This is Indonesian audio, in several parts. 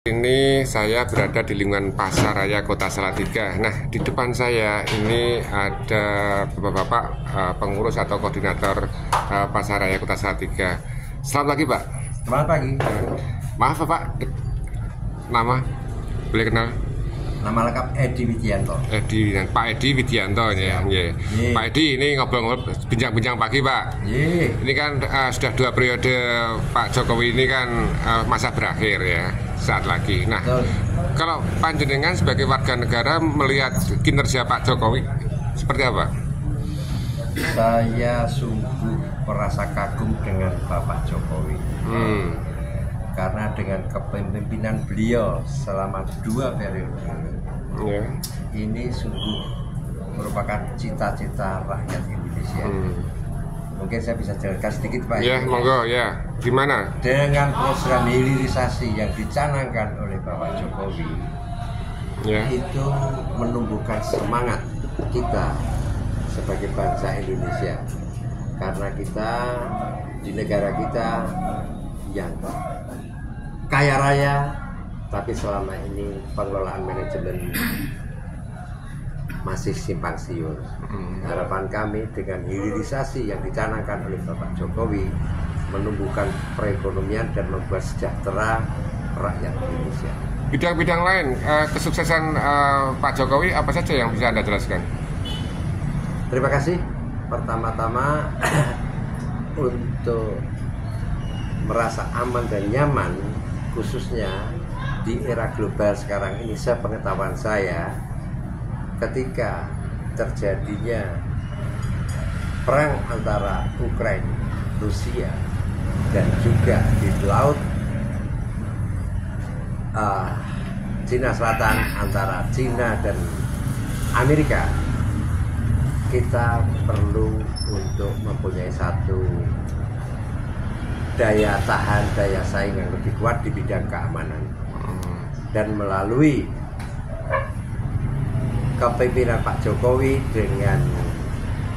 Ini saya berada di lingkungan Pasar Raya Kota Salatiga. Nah, di depan saya ini ada bapak-bapak pengurus atau koordinator Pasar Raya Kota Salatiga. Selamat pagi, Pak. Selamat pagi. Maaf, Pak. Nama boleh kenal? Nama lengkap Edi Widianto. Pak Edi Widianto ya. Pak Edi, ini ngobrol-ngobrol bincang-bincang pagi, Pak. Ini kan sudah 2 periode Pak Jokowi ini kan masa berakhir ya, saat lagi. Nah, kalau panjenengan sebagai warga negara melihat kinerja Pak Jokowi seperti apa? Saya sungguh merasa kagum dengan Bapak Jokowi. Karena dengan kepemimpinan beliau selama 2 periode ini sungguh merupakan cita-cita rakyat Indonesia. Mungkin saya bisa jelaskan sedikit, Pak. Ya, monggo ya. Gimana? Dengan program hilirisasi yang dicanangkan oleh Bapak Jokowi, itu menumbuhkan semangat kita sebagai bangsa Indonesia. Karena kita di negara kita yang kaya raya, tapi selama ini pengelolaan manajemen masih simpang siur. Harapan kami dengan hilirisasi yang dicanangkan oleh Bapak Jokowi menumbuhkan perekonomian dan membuat sejahtera rakyat Indonesia. Bidang-bidang lain kesuksesan Pak Jokowi apa saja yang bisa Anda jelaskan? Terima kasih. Pertama-tama untuk merasa aman dan nyaman, khususnya di era global sekarang ini, sepengetahuan saya, ketika terjadinya perang antara Ukraina, Rusia, dan juga di laut Cina Selatan antara Cina dan Amerika, kita perlu untuk mempunyai satu daya tahan, daya saing yang lebih kuat di bidang keamanan. Dan melalui kepemimpinan Pak Jokowi dengan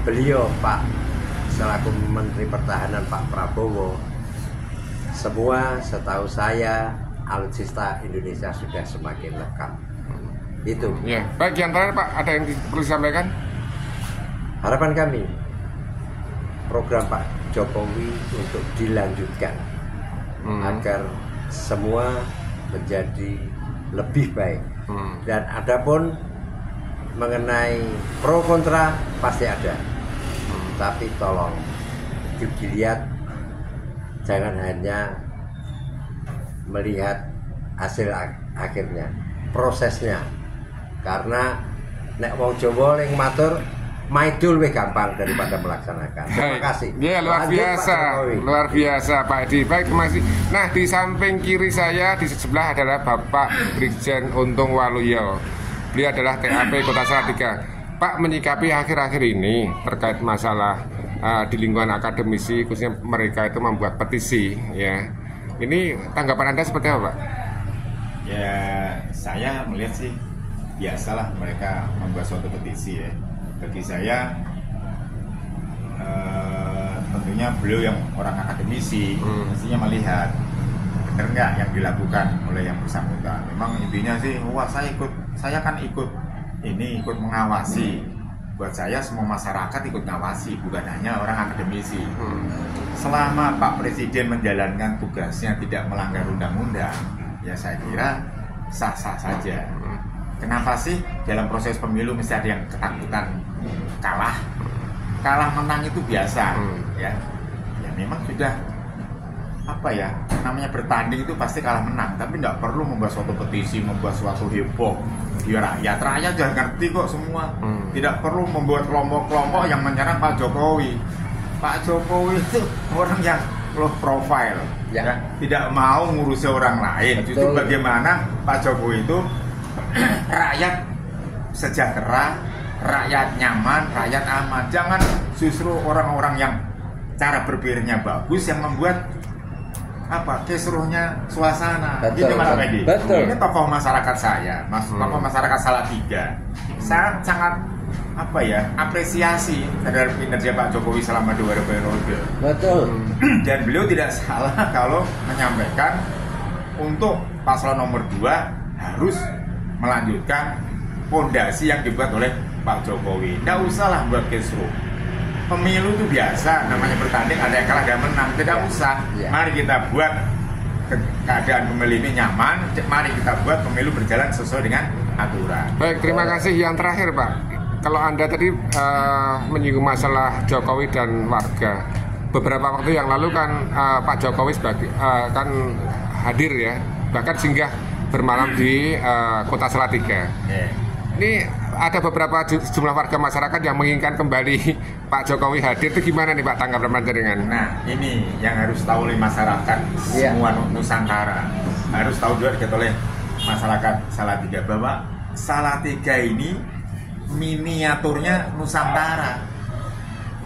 beliau Pak selaku Menteri Pertahanan Pak Prabowo, semua setahu saya alutsista Indonesia sudah semakin lengkap. Itu. Ya, baik, yang terakhir Pak, ada yang perlu disampaikan? Harapan kami program Pak Jokowi untuk dilanjutkan agar semua menjadi lebih baik. Dan adapun mengenai pro kontra pasti ada, tapi tolong dilihat, jangan hanya melihat hasil akhirnya, prosesnya. Karena nek wong Jawa ning matur maidul lebih gampang daripada melaksanakan. Terima kasih. Ya, luar biasa Pak Edi. Baik, terima kasih. Nah, di samping kiri saya di sebelah adalah Bapak Brigjen Untung Waluyo. Beliau adalah TAP Kota Salatiga. Pak, menyikapi akhir-akhir ini terkait masalah di lingkungan akademisi, khususnya mereka itu membuat petisi, ya. Ini tanggapan Anda seperti apa, Pak? Ya, saya melihat sih biasalah mereka membuat suatu petisi ya. Bagi saya tentunya beliau yang orang akademisi mestinya melihat benar nggak yang dilakukan oleh yang bersangkutan. Memang intinya sih, wah saya kan ikut mengawasi. Buat saya semua masyarakat ikut ngawasi, bukan hanya orang akademisi. Selama Pak Presiden menjalankan tugasnya tidak melanggar undang-undang, ya saya kira sah-sah saja. Kenapa sih dalam proses pemilu mesti ada yang ketakutan kalah menang itu biasa, ya memang sudah namanya bertanding itu pasti kalah menang, tapi tidak perlu membuat suatu petisi, membuat suatu heboh di rakyat sudah ngerti kok semua. Tidak perlu membuat kelompok-kelompok yang menyerang Pak Jokowi. Pak Jokowi itu orang yang low profile, ya tidak mau ngurusi orang lain. Justru bagaimana Pak Jokowi itu rakyat sejahtera, rakyat nyaman, rakyat aman. Jangan justru orang-orang yang cara berpikirnya bagus yang membuat kisruhnya suasana. Gitu Mas Edi. Ini tokoh masyarakat saya, tokoh masyarakat Salatiga. Saya sangat apresiasi terhadap kinerja Pak Jokowi selama 2 periode. Betul. Dan beliau tidak salah kalau menyampaikan untuk paslon nomor 2 harus melanjutkan fondasi yang dibuat oleh Pak Jokowi. Nggak usahlah buat kisruh. Pemilu itu biasa, namanya bertanding, ada yang kalah, ada yang menang. Tidak usah. Mari kita buat keadaan pemilu ini nyaman. Mari kita buat pemilu berjalan sesuai dengan aturan. Baik, terima kasih. Yang terakhir, Pak, kalau Anda tadi menyinggung masalah Jokowi dan warga, beberapa waktu yang lalu kan Pak Jokowi kan hadir ya, bahkan singgah bermalam di Kota Salatiga. Ini ada beberapa jumlah warga masyarakat yang menginginkan kembali Pak Jokowi hadir. Itu gimana nih Pak tanggapan panjenengan? Nah, ini yang harus tahu oleh masyarakat semua Nusantara. Harus tahu juga oleh masyarakat Salatiga bahwa Salatiga ini miniaturnya Nusantara.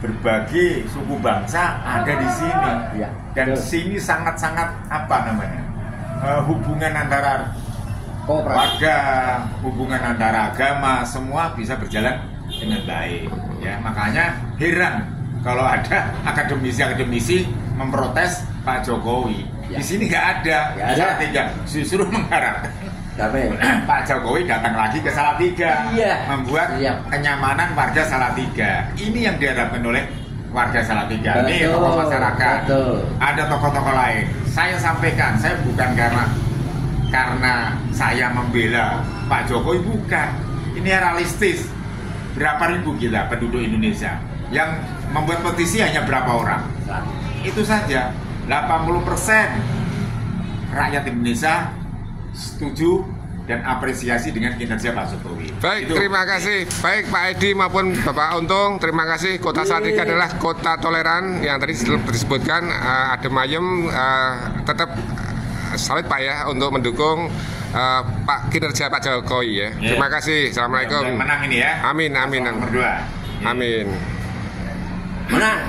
Berbagai suku bangsa ada di sini. Dan sini sangat-sangat apa namanya? Hubungan antara warga, hubungan antara agama, semua bisa berjalan dengan baik. Ya, makanya heran kalau ada akademisi memprotes Pak Jokowi. Di sini nggak ada. Salatiga justru mengharapkan Pak Jokowi datang lagi ke Salatiga, membuat kenyamanan warga Salatiga. Ini yang diharapkan oleh warga Salatiga. Ini tokoh masyarakat. Ada tokoh-tokoh lain. Saya sampaikan, saya bukan karena saya membela Pak Jokowi, bukan. Ini realistis. Berapa ribu kita penduduk Indonesia yang membuat petisi hanya berapa orang? Itu saja. 80% rakyat Indonesia setuju dan apresiasi dengan kinerja Pak Jokowi. Baik, terima kasih. Baik Pak Edi maupun Bapak Untung, terima kasih. Kota Salatiga adalah kota toleran yang tadi disebutkan, adem ayem, tetap solid Pak ya untuk mendukung Pak kinerja Pak Jokowi ya. Terima kasih. Assalamualaikum. Menang ini ya. Amin, amin. Nomor 2. Amin. Menang.